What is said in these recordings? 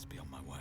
to be on my way.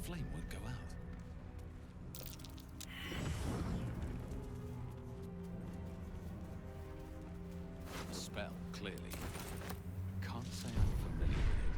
Flame won't go out. A spell, clearly. Can't say I'm familiar with it.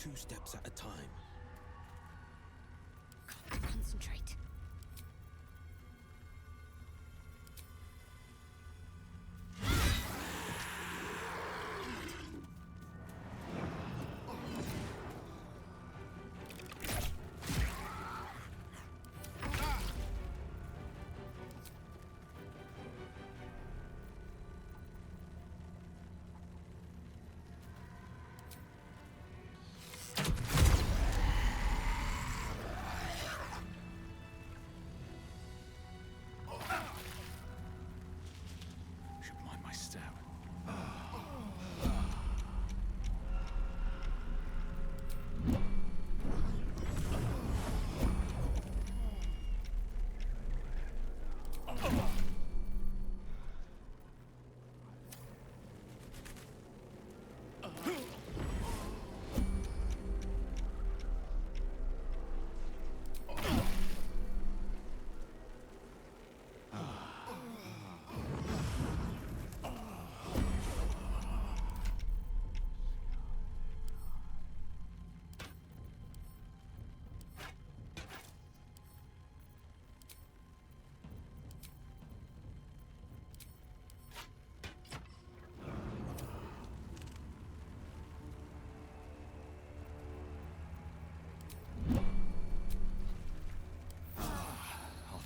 2 steps at a time. Concentrate.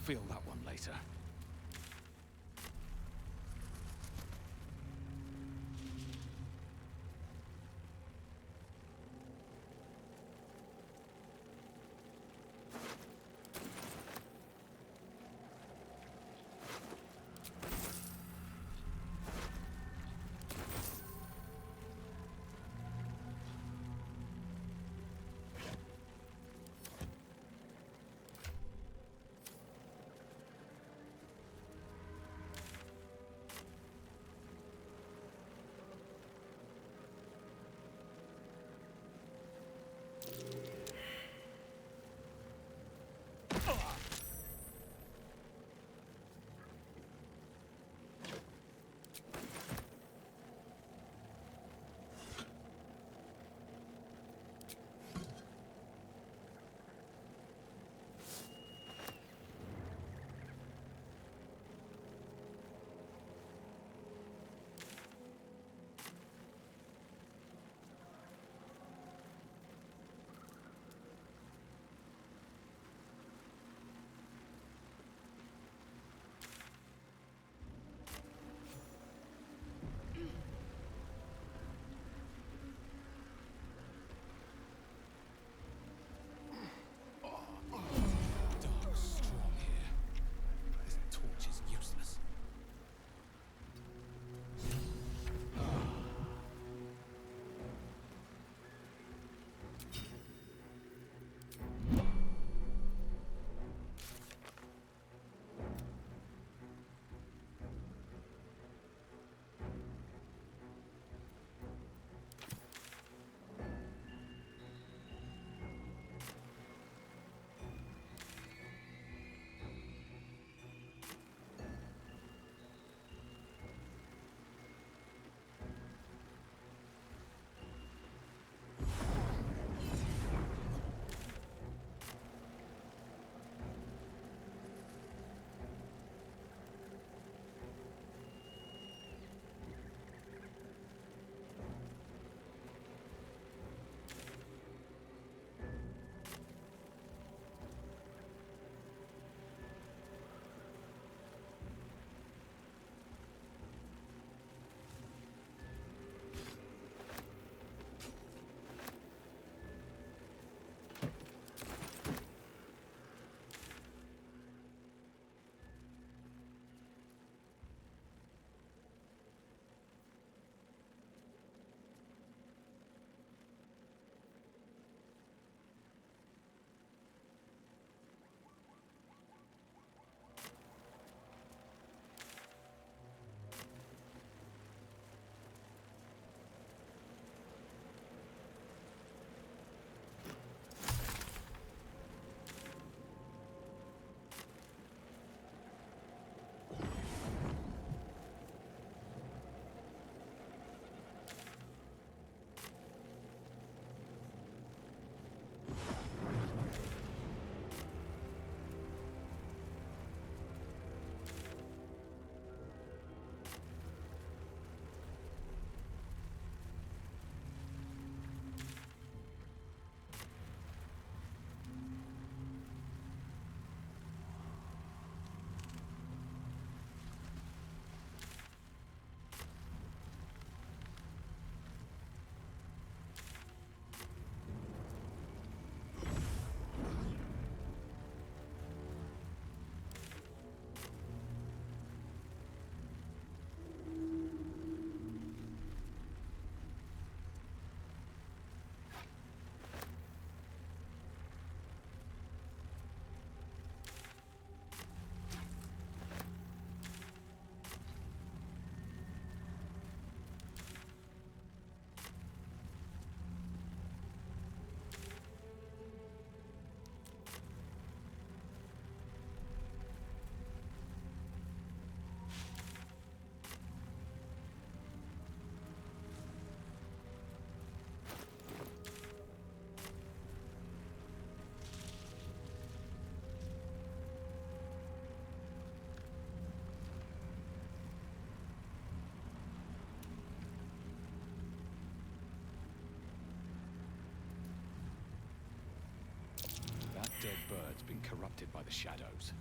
Feel that one later. dead bird's been corrupted by the shadows.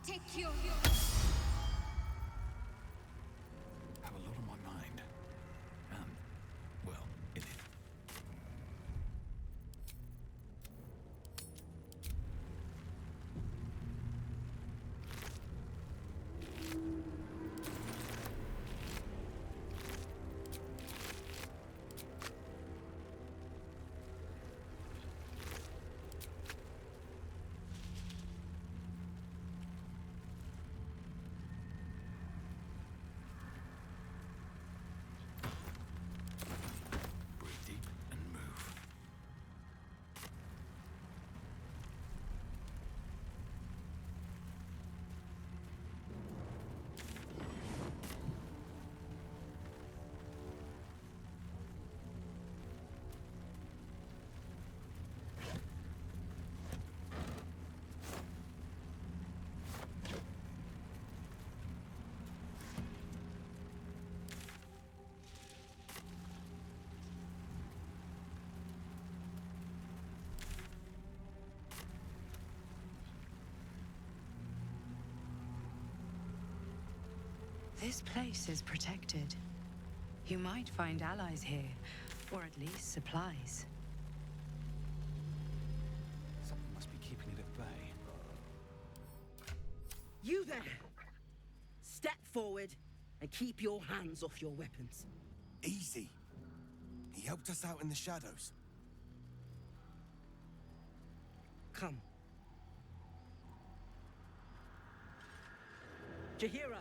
Take your... Have a lot on my mind. Well, in it. This place is protected. You might find allies here, or at least supplies. Something must be keeping it at bay. You there! Step forward and keep your hands off your weapons. Easy. He helped us out in the shadows. Come. Jahira!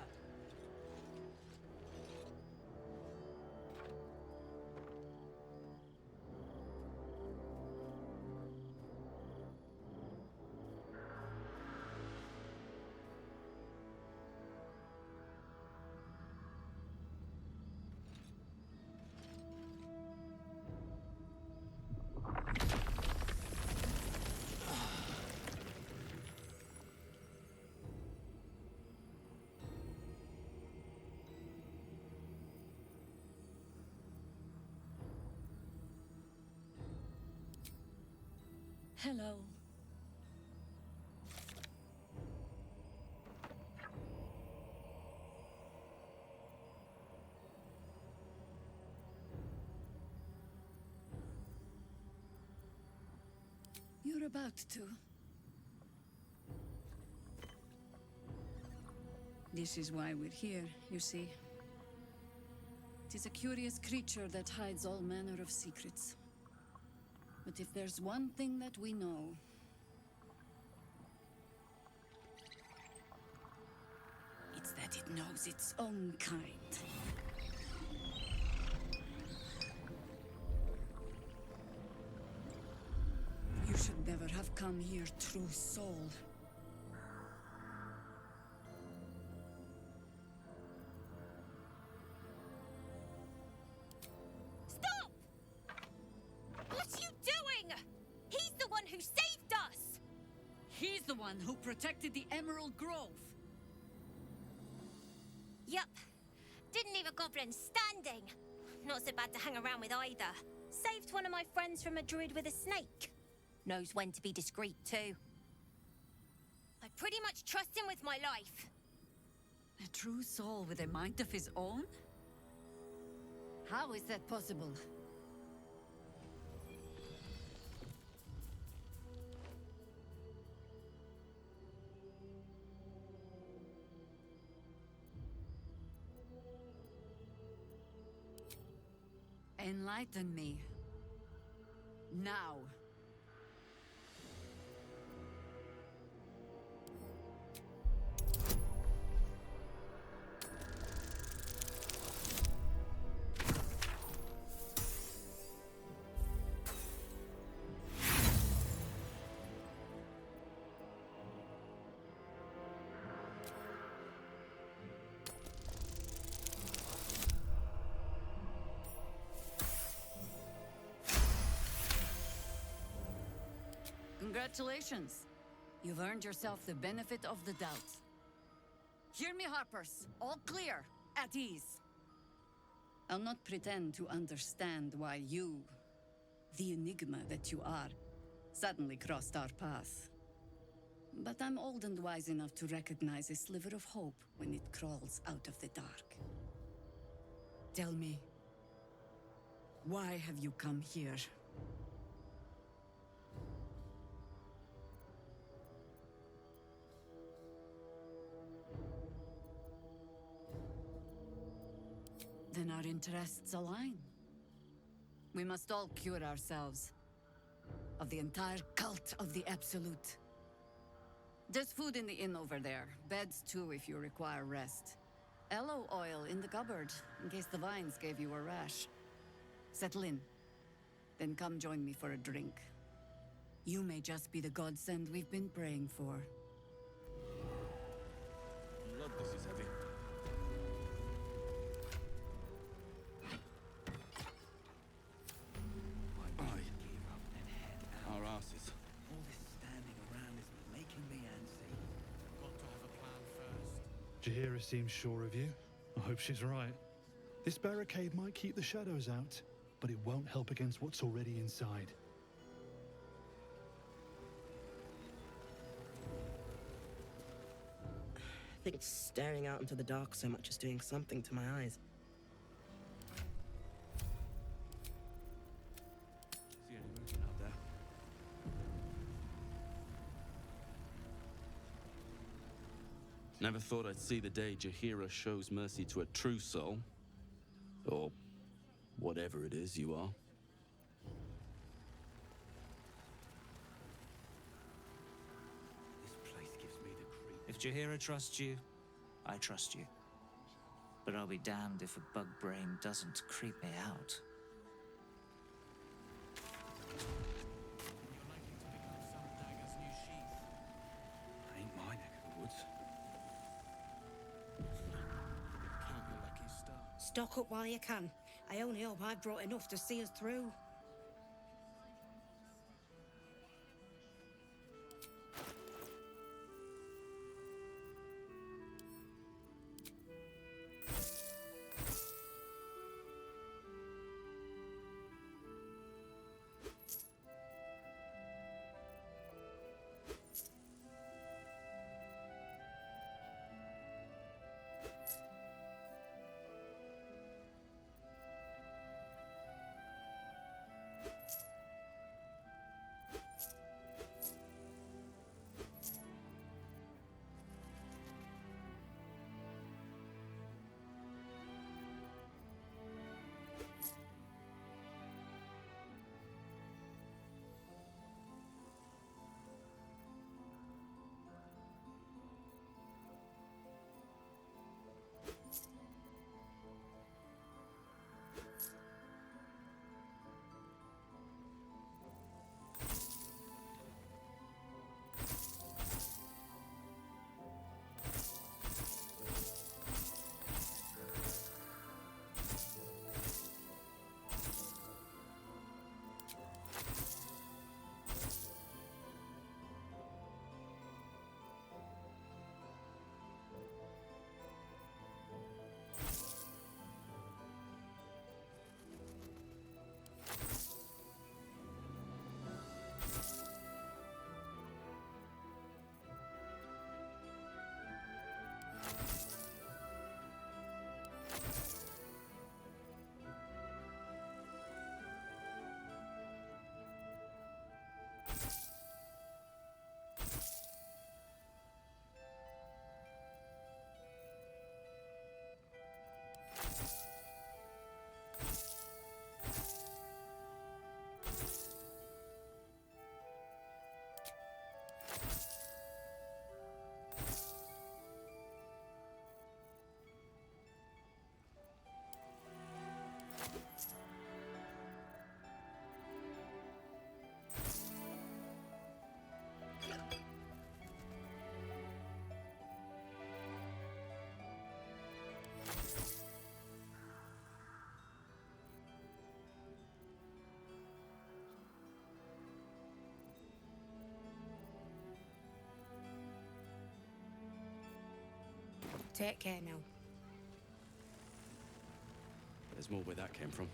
Hello. You're about to. This is why we're here, you see. It is a curious creature that hides all manner of secrets. But if there's one thing that we know... it's that it knows its own kind. You should never have come here, true soul. Who protected the Emerald Grove? Yup. Didn't leave a goblin standing. Not so bad to hang around with either. Saved one of my friends from a druid with a snake. Knows when to be discreet too. I pretty much trust him with my life. A true soul with a mind of his own? How is that possible? Enlighten me. Now. Congratulations. You've earned yourself the benefit of the doubt. Hear me, Harpers. All clear. At ease. I'll not pretend to understand why you, the enigma that you are, suddenly crossed our path. But I'm old and wise enough to recognize a sliver of hope when it crawls out of the dark. Tell me, why have you come here? Then our interests align. We must all cure ourselves of the entire cult of the Absolute. There's food in the inn over there. Beds too if you require rest. Aloe oil in the cupboard, in case the vines gave you a rash. Settle in. Then come join me for a drink. You may just be the godsend we've been praying for. Lord, this is heavy. Our asses. All this standing around is making me antsy. Got to have a plan first. Jahira seems sure of you. I hope she's right. This barricade might keep the shadows out, but it won't help against what's already inside. think staring out into the dark so much is doing something to my eyes. See any movement out there? Never thought I'd see the day Jaheira shows mercy to a true soul. Or whatever it is you are. This place gives me the creep. If Jaheira trusts you, I trust you. But I'll be damned if a bug brain doesn't creep me out. You're likely to become some dagger's new sheath. Ain't my neck of the woods. Count your lucky star. Stock up while you can. I only hope I've brought enough to see us through. Take care now. There's more where that came from.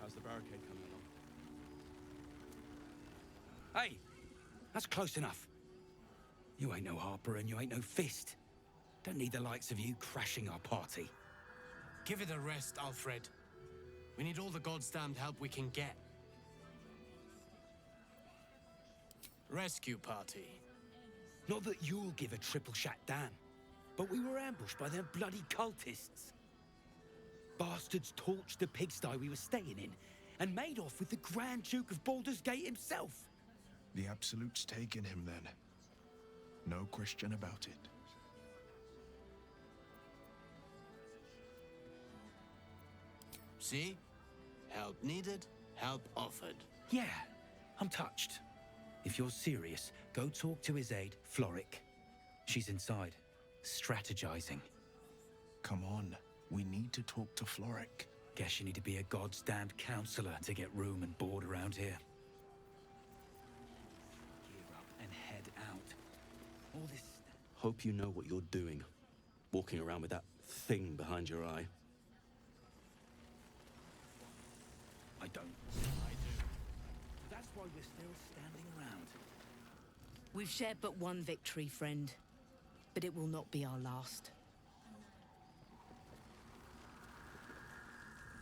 How's the barricade coming along? Hey, that's close enough. You ain't no Harper and you ain't no Fist. Don't need the likes of you crashing our party. Give it a rest, Alfred. We need all the goddamned help we can get. Rescue party. Not that you'll give a triple shot damn, but we were ambushed by them bloody cultists. Bastards torched the pigsty we were staying in and made off with the Grand Duke of Baldur's Gate himself. The Absolute's taken him then. No question about it. See? Help needed, help offered. Yeah, I'm touched. If you're serious, go talk to his aide, Floric. She's inside, strategizing. Come on, we need to talk to Floric. Guess you need to be a goddamned counselor to get room and board around here. Gear up and head out. All this... Hope you know what you're doing. Walking around with that thing behind your eye. I don't. I do. That's why we're still standing around. We've shared but one victory, friend. But it will not be our last.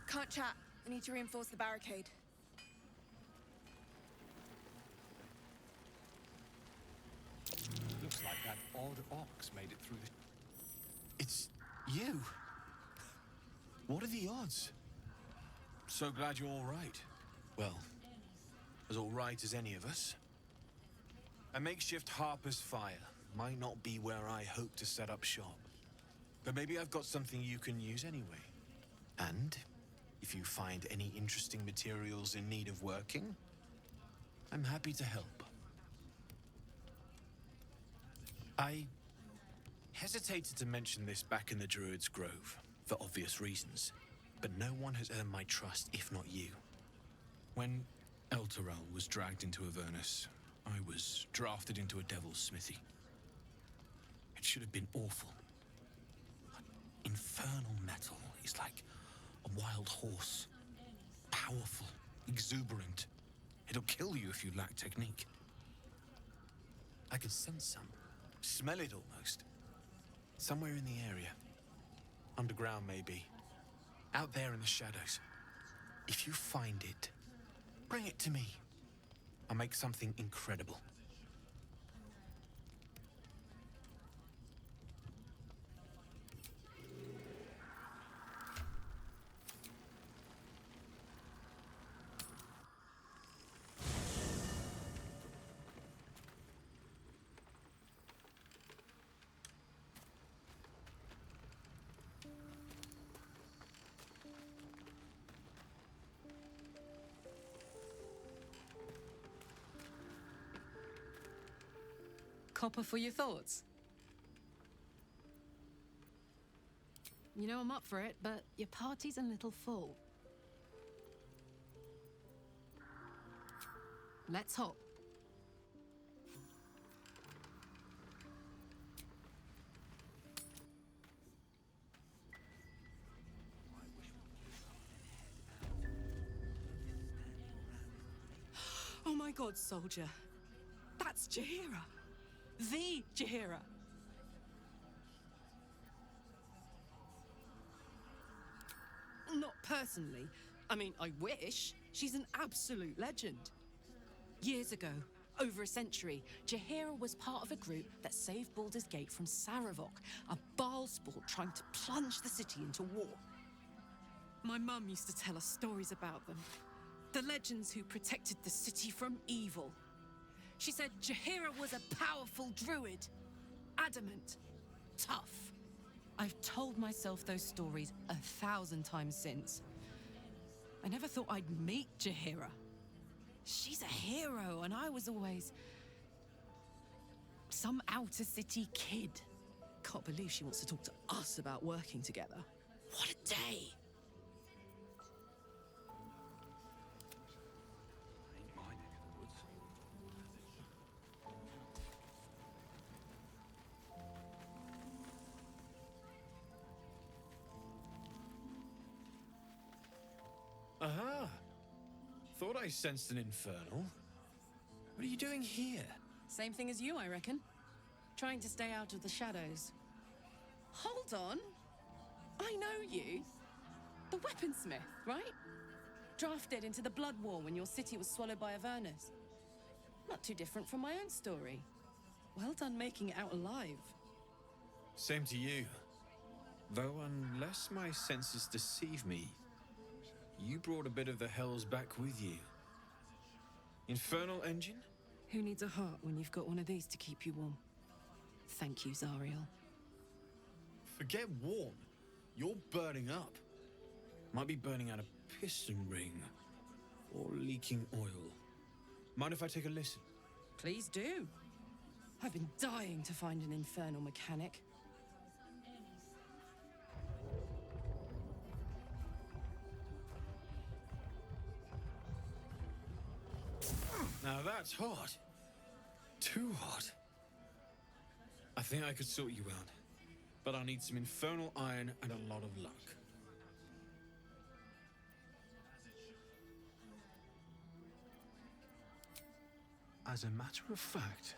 Can't chat. I need to reinforce the barricade. Looks like that odd ox made it through the... It's you. What are the odds? So glad you're all right. Well, as all right as any of us. A makeshift Harper's Fire might not be where I hope to set up shop. But maybe I've got something you can use anyway. And if you find any interesting materials in need of working, I'm happy to help. I hesitated to mention this back in the Druid's Grove, for obvious reasons, but no one has earned my trust if not you. When Elturel was dragged into Avernus, I was drafted into a devil's smithy. It should have been awful. Infernal metal is like a wild horse. Powerful, exuberant. It'll kill you if you lack technique. I can sense some. Smell it almost. Somewhere in the area. Underground, maybe. Out there in the shadows. If you find it, bring it to me. I'll make something incredible. Copper for your thoughts? You know I'm up for it, but your party's a little full. Let's hop. Oh my god, soldier. That's Jaheira. The Jaheira. Not personally. I mean, I wish. She's an absolute legend. Years ago, over a century, Jaheira was part of a group that saved Baldur's Gate from Saravok, a Baalsport trying to plunge the city into war. My mum used to tell us stories about them. The legends who protected the city from evil. She said Jaheira was a powerful druid. Adamant. Tough. I've told myself those stories 1,000 times since. I never thought I'd meet Jaheira. She's a hero, and I was always... some outer city kid. Can't believe she wants to talk to us about working together. What a day! Aha! Thought I sensed an infernal. What are you doing here? Same thing as you, I reckon. Trying to stay out of the shadows. Hold on. I know you. The weaponsmith, right? Drafted into the Blood War when your city was swallowed by Avernus. Not too different from my own story. Well done making it out alive. Same to you. Though unless my senses deceive me, you brought a bit of the hells back with you. Infernal engine? Who needs a heart when you've got one of these to keep you warm? Thank you, Zariel. Forget warm. You're burning up. Might be burning out a piston ring. Or leaking oil. Mind if I take a listen? Please do. I've been dying to find an infernal mechanic. Now that's hot. Too hot. I think I could sort you out, but I'll need some infernal iron and a lot of luck. As a matter of fact,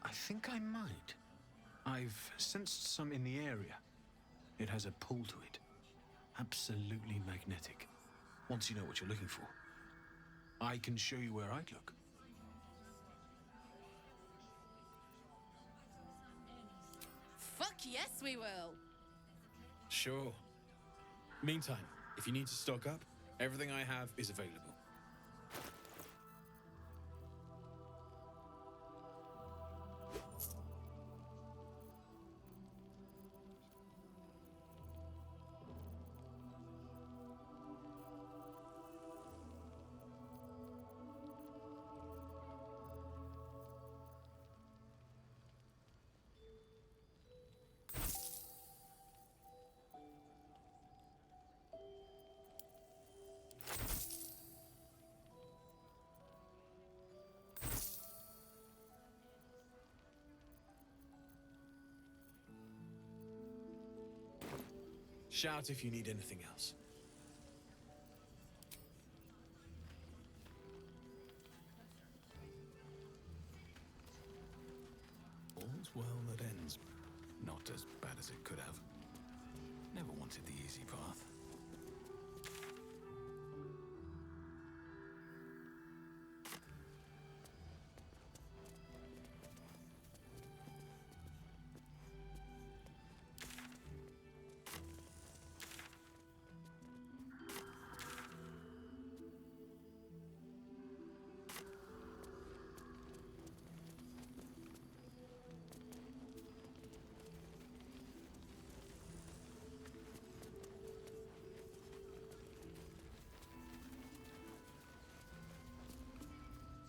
I think I might. I've sensed some in the area. It has a pull to it. Absolutely magnetic. Once you know what you're looking for, I can show you where I'd look. Fuck yes, we will. Sure. Meantime, if you need to stock up, everything I have is available. Shout if you need anything else. All's well that ends. Not as bad as it could have. Never wanted the easy path.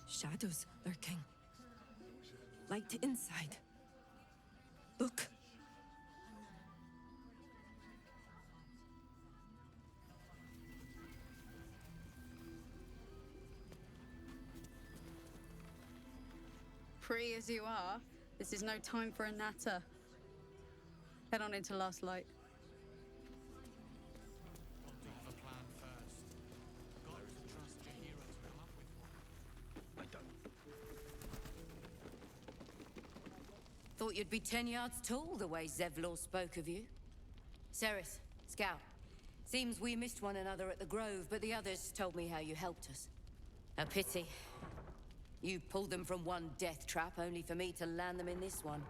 Shadows lurking. Light inside. Look. Free as you are, this is no time for a natter. Head on into Last Light. Thought you'd be 10 yards tall the way Zevlor spoke of you. Ceres, Scout. Seems we missed one another at the Grove, but the others told me how you helped us. A pity. You pulled them from one death trap, only for me to land them in this one.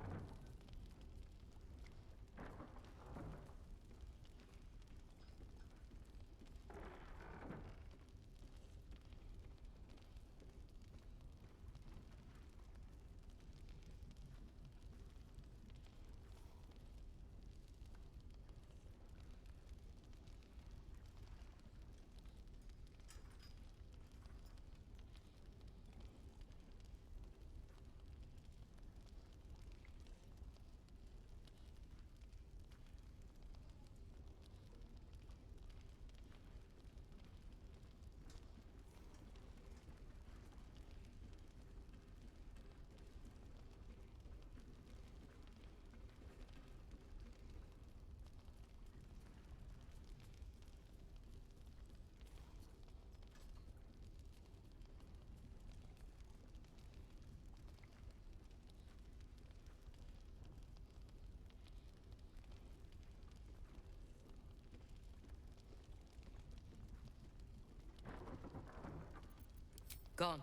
Gone.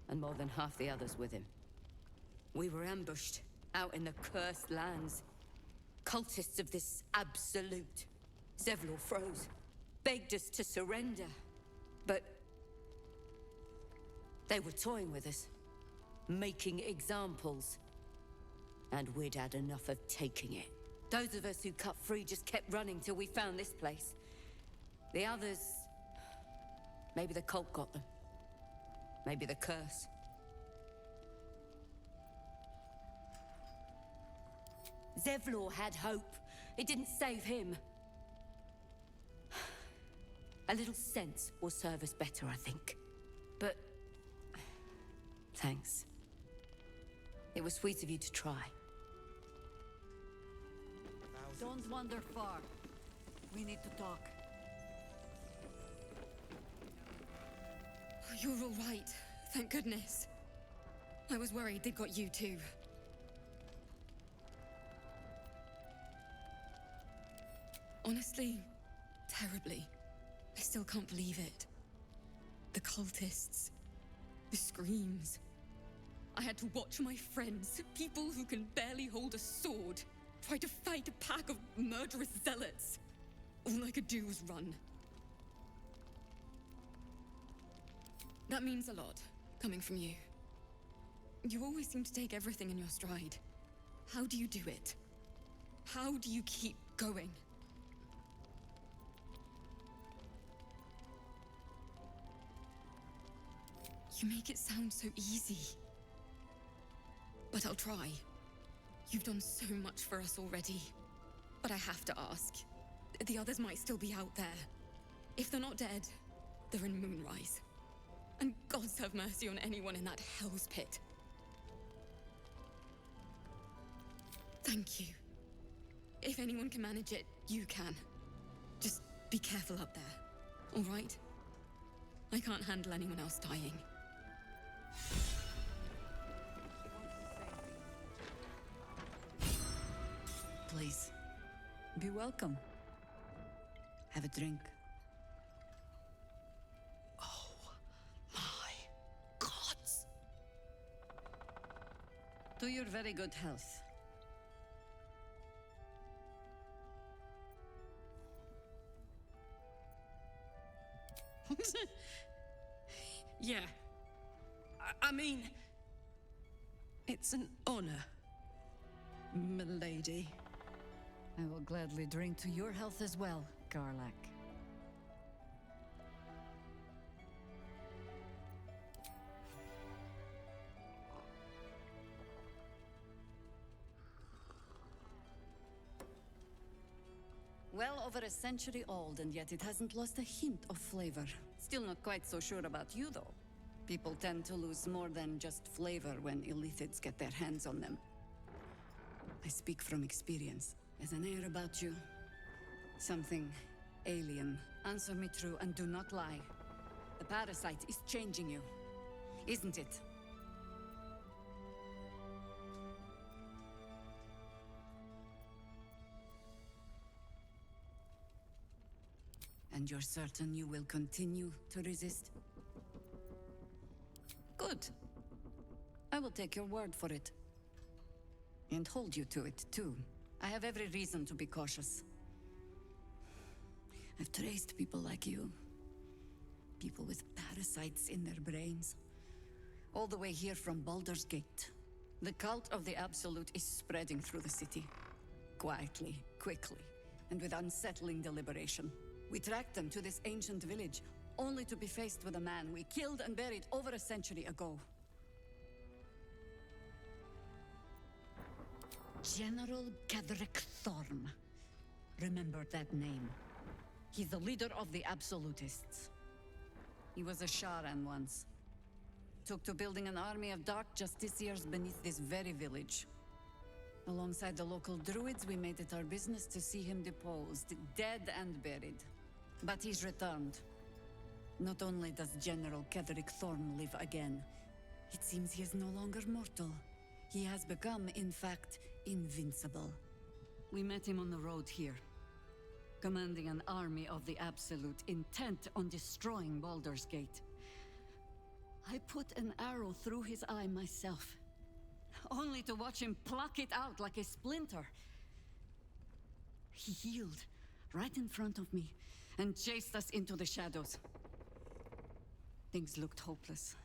And more than half the others with him. We were ambushed, out in the cursed lands. Cultists of this absolute. Zevlor froze, begged us to surrender. But they were toying with us, making examples. And we'd had enough of taking it. Those of us who cut free just kept running till we found this place. The others... maybe the cult got them. Maybe the curse. Zevlor had hope. It didn't save him. A little sense will serve us better, I think. But... thanks. It was sweet of you to try. Don't wander far. We need to talk. You're all right. Thank goodness. I was worried they'd got you too. Honestly, terribly. I still can't believe it. The cultists. The screams. I had to watch my friends, people who can barely hold a sword, try to fight a pack of murderous zealots. All I could do was run. That means a lot, coming from you. You always seem to take everything in your stride. How do you do it? How do you keep going? You make it sound so easy. But I'll try. You've done so much for us already. But I have to ask. The others might still be out there. If they're not dead, they're in Moonrise. And gods have mercy on anyone in that hell's pit. Thank you. If anyone can manage it, you can. Just be careful up there, all right? I can't handle anyone else dying. Please, be welcome. Have a drink. Oh, my gods! To your very good health. Yeah. I mean... it's an honor, milady. I will gladly drink to your health as well, Garlac. Well over a century old, and yet it hasn't lost a hint of flavor. Still not quite so sure about you, though. People tend to lose more than just flavor when illithids get their hands on them. I speak from experience. There's an air about you. Something alien. Answer me true and do not lie. The parasite is changing you, isn't it? And you're certain you will continue to resist? Good. I will take your word for it. And hold you to it, too. I have every reason to be cautious. I've traced people like you. People with parasites in their brains. All the way here from Baldur's Gate. The cult of the Absolute is spreading through the city. Quietly, quickly, and with unsettling deliberation. We tracked them to this ancient village, only to be faced with a man we killed and buried over a century ago. General Gedrick Thorm. Remember that name. He's the leader of the Absolutists. He was a Sharan once. Took to building an army of dark justiciars beneath this very village. Alongside the local druids, we made it our business to see him deposed, dead and buried. But he's returned. Not only does General Gedrick Thorm live again, it seems he is no longer mortal. He has become, in fact, invincible. We met him on the road here, commanding an army of the Absolute, intent on destroying Baldur's Gate. I put an arrow through his eye myself, only to watch him pluck it out like a splinter. He healed right in front of me and chased us into the shadows. Things looked hopeless,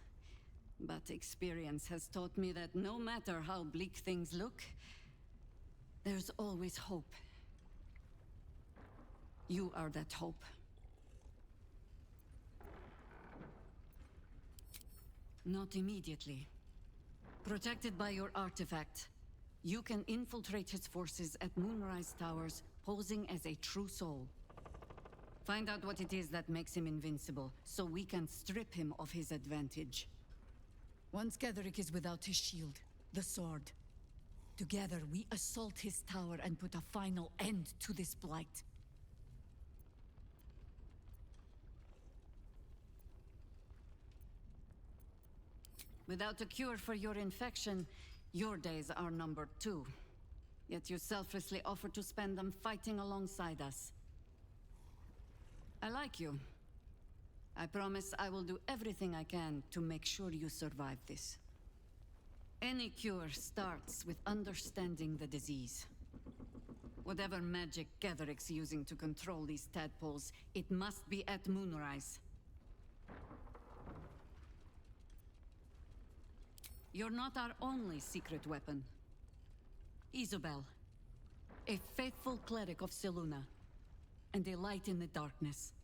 but experience has taught me that no matter how bleak things look, there's always hope. You are that hope. Not immediately. Protected by your artifact, You can infiltrate his forces at Moonrise Towers, posing as a true soul. Find out what it is that makes him invincible, so we can strip him of his advantage. Once Getherick is without his shield, the sword. Together, we assault his tower and put a final end to this blight. Without a cure for your infection, your days are numbered too. Yet you selflessly offer to spend them fighting alongside us. I like you. I promise I will do everything I can to make sure you survive this. Any cure starts with understanding the disease. Whatever magic Getherick's using to control these tadpoles, it must be at Moonrise. You're not our only secret weapon. Isobel, a faithful cleric of Selûne, and a light in the darkness.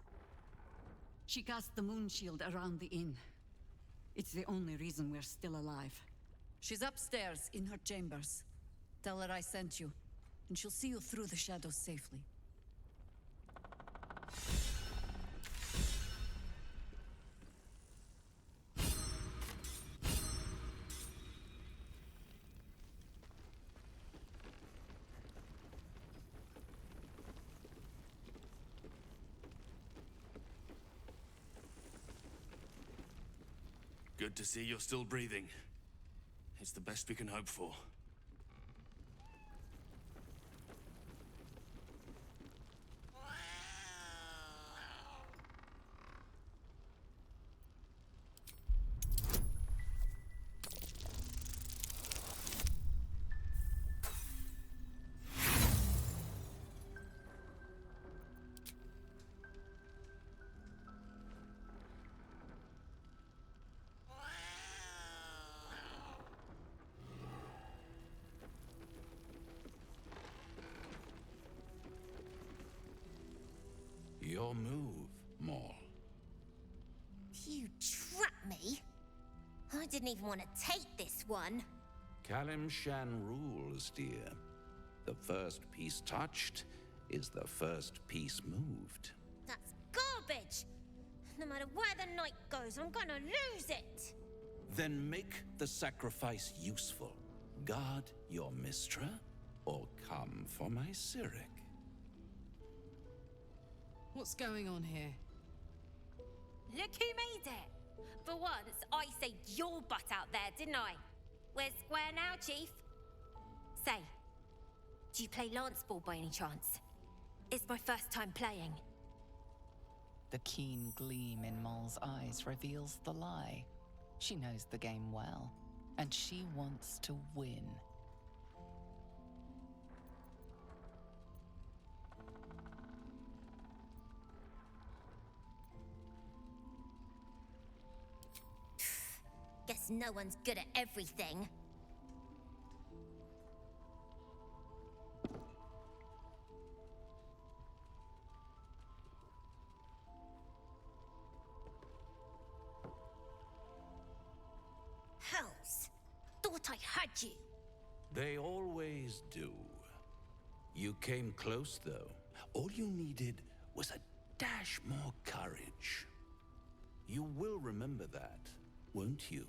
She cast the moon shield around the inn. It's the only reason we're still alive. She's upstairs in her chambers. Tell her I sent you, and she'll see you through the shadows safely. Good to see you're still breathing. It's the best we can hope for. Your move, Maul. You trapped me? I didn't even want to take this one. Kalimshan rules, dear. The first piece touched is the first piece moved. That's garbage! No matter where the night goes, I'm gonna lose it! Then make the sacrifice useful. Guard your Mistra, or come for my Cyric. What's going on here? Look who made it! For once, I saved your butt out there, didn't I? We're square now, Chief. Say, do you play lance ball by any chance? It's my first time playing. The keen gleam in Moll's eyes reveals the lie. She knows the game well, and she wants to win. Guess no one's good at everything. Hells! Thought I had you! They always do. You came close, though. All you needed was a dash more courage. You will remember that, won't you?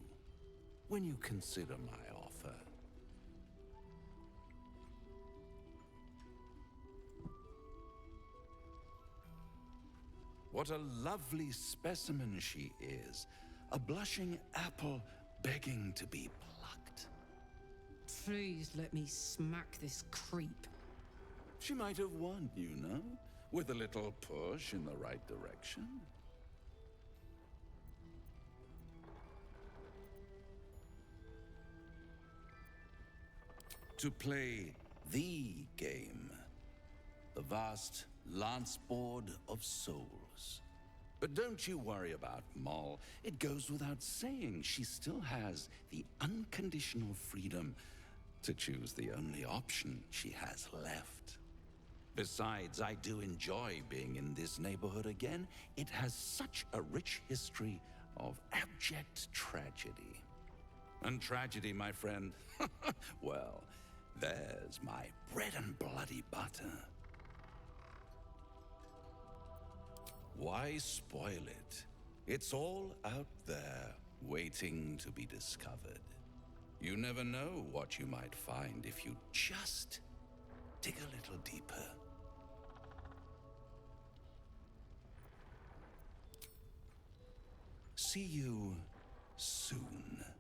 When you consider my offer. What a lovely specimen she is. A blushing apple begging to be plucked. Please let me smack this creep. She might have won, you know, with a little push in the right direction. To play the game, the vast lance board of souls. But don't you worry about Moll. It goes without saying she still has the unconditional freedom to choose the only option she has left. Besides, I do enjoy being in this neighborhood again. It has such a rich history of abject tragedy. And tragedy, my friend, well, There's my bread and bloody butter. Why spoil it? It's all out there, waiting to be discovered. You never know what you might find if you just dig a little deeper. See you soon.